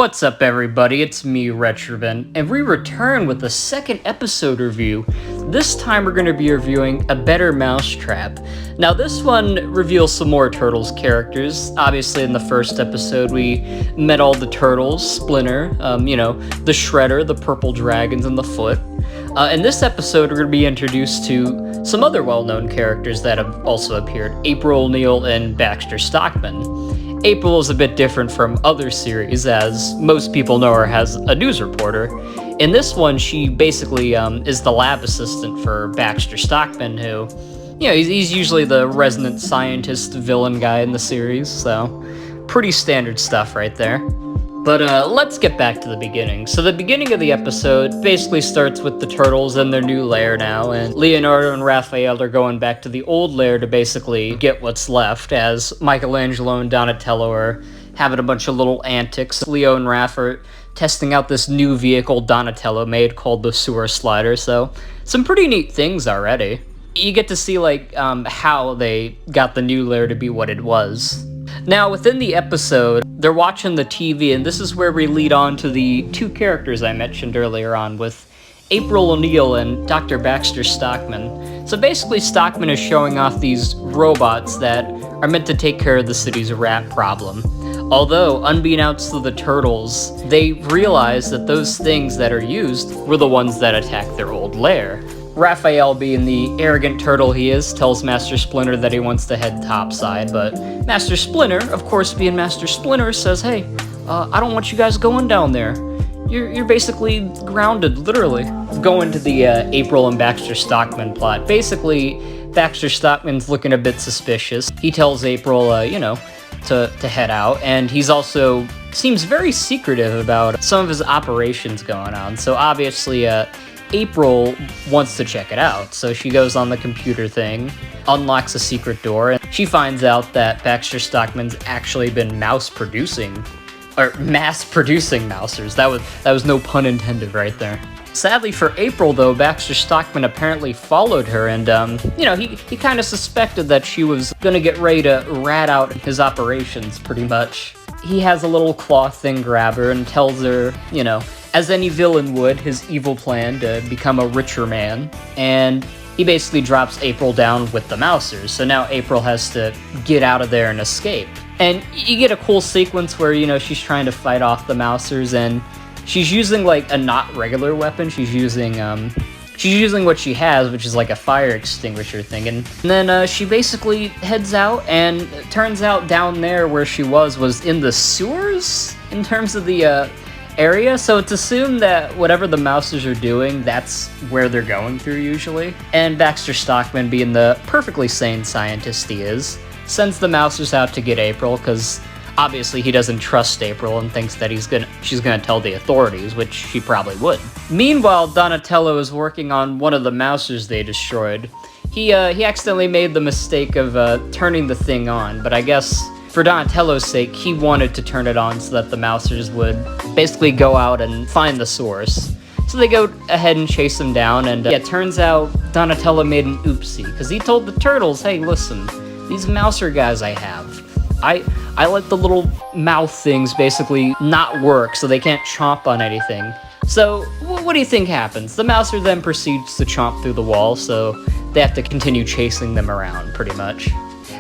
What's up, everybody? It's me, Retrobin, and we return with the second episode review. This time we're going to be reviewing A Better Moustrap. Now, this one reveals some more Turtles characters. Obviously, in the first episode, we met all the Turtles, Splinter, the Shredder, the Purple Dragons, and the Foot. In this episode, we're going to be introduced to some other well-known characters that have also appeared, April O'Neil and Baxter Stockman. April is a bit different from other series, as most people know her as a news reporter. In this one, she basically is the lab assistant for Baxter Stockman, who, he's usually the resident scientist villain guy in the series, so pretty standard stuff right there. But let's get back to the beginning. So the beginning of the episode basically starts with the Turtles in their new lair now, and Leonardo and Raphael are going back to the old lair to basically get what's left, as Michelangelo and Donatello are having a bunch of little antics. Leo and Raph are testing out this new vehicle Donatello made called the Sewer Slider, so some pretty neat things already. You get to see how they got the new lair to be what it was. Now, within the episode, they're watching the TV, and this is where we lead on to the two characters I mentioned earlier on, with April O'Neil and Dr. Baxter Stockman. So basically, Stockman is showing off these robots that are meant to take care of the city's rat problem. Although, unbeknownst to the Turtles, they realize that those things that are used were the ones that attacked their old lair. Raphael, being the arrogant turtle he is, tells Master Splinter that he wants to head topside, but Master Splinter, of course being Master Splinter, says, hey, I don't want you guys going down there. You're basically grounded, literally. Going to the April and Baxter Stockman plot. Basically, Baxter Stockman's looking a bit suspicious. He tells April, to head out, and he's also seems very secretive about some of his operations going on, so obviously, April wants to check it out, so she goes on the computer thing, unlocks a secret door, and she finds out that Baxter Stockman's actually been mass-producing Mousers. That was no pun intended right there. Sadly for April, though, Baxter Stockman apparently followed her, and, he kind of suspected that she was gonna get ready to rat out his operations, pretty much. He has a little cloth thing grab her and tells her, as any villain would, his evil plan to become a richer man, and he basically drops April down with the Mousers, so now April has to get out of there and escape. And you get a cool sequence where, she's trying to fight off the Mousers, and she's using, a not regular weapon, she's using what she has, which is a fire extinguisher thing, and then she basically heads out, and it turns out down there where she was in the sewers, in terms of the, area, so it's assumed that whatever the Mousers are doing, that's where they're going through usually. And Baxter Stockman, being the perfectly sane scientist he is, sends the Mousers out to get April, because obviously he doesn't trust April and thinks that she's gonna tell the authorities, which she probably would. Meanwhile, Donatello is working on one of the Mousers they destroyed. He accidentally made the mistake of turning the thing on, but I guess for Donatello's sake, he wanted to turn it on so that the Mousers would basically go out and find the source. So they go ahead and chase him down, and it turns out Donatello made an oopsie, because he told the Turtles, hey, listen, these Mouser guys I have, I let the little mouth things basically not work, so they can't chomp on anything. So, what do you think happens? The Mouser then proceeds to chomp through the wall, so they have to continue chasing them around, pretty much.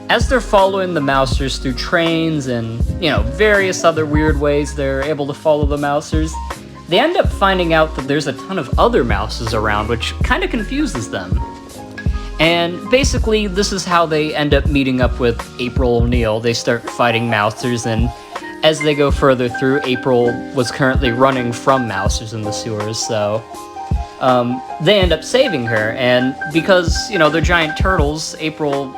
As they're following the Mousers through trains and, various other weird ways they're able to follow the Mousers, they end up finding out that there's a ton of other Mousers around, which kind of confuses them. And basically, this is how they end up meeting up with April O'Neil. They start fighting Mousers, and as they go further through, April was currently running from Mousers in the sewers, so they end up saving her, and because, they're giant turtles, April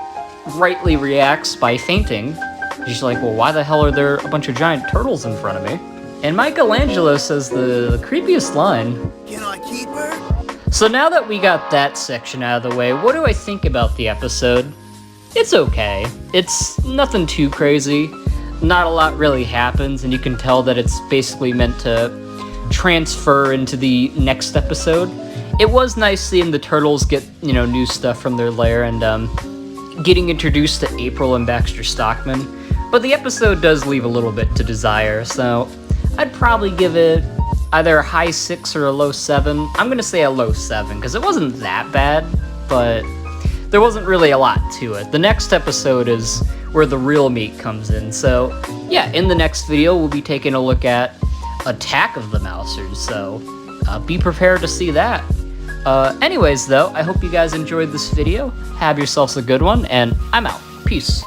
rightly reacts by fainting. She's like, well, why the hell are there a bunch of giant turtles in front of me? And Michelangelo says the creepiest line. Can I keep her? So now that we got that section out of the way, what do I think about the episode? It's okay. It's nothing too crazy. Not a lot really happens, and you can tell that it's basically meant to transfer into the next episode. It was nice seeing the Turtles get, new stuff from their lair, and, getting introduced to April and Baxter Stockman, but the episode does leave a little bit to desire, so I'd probably give it either a high 6 or a low 7. I'm gonna say a low 7, because it wasn't that bad, but there wasn't really a lot to it. The next episode is where the real meat comes in, so yeah, in the next video we'll be taking a look at Attack of the Mousers, so be prepared to see that. Anyways though, I hope you guys enjoyed this video, have yourselves a good one, and I'm out. Peace.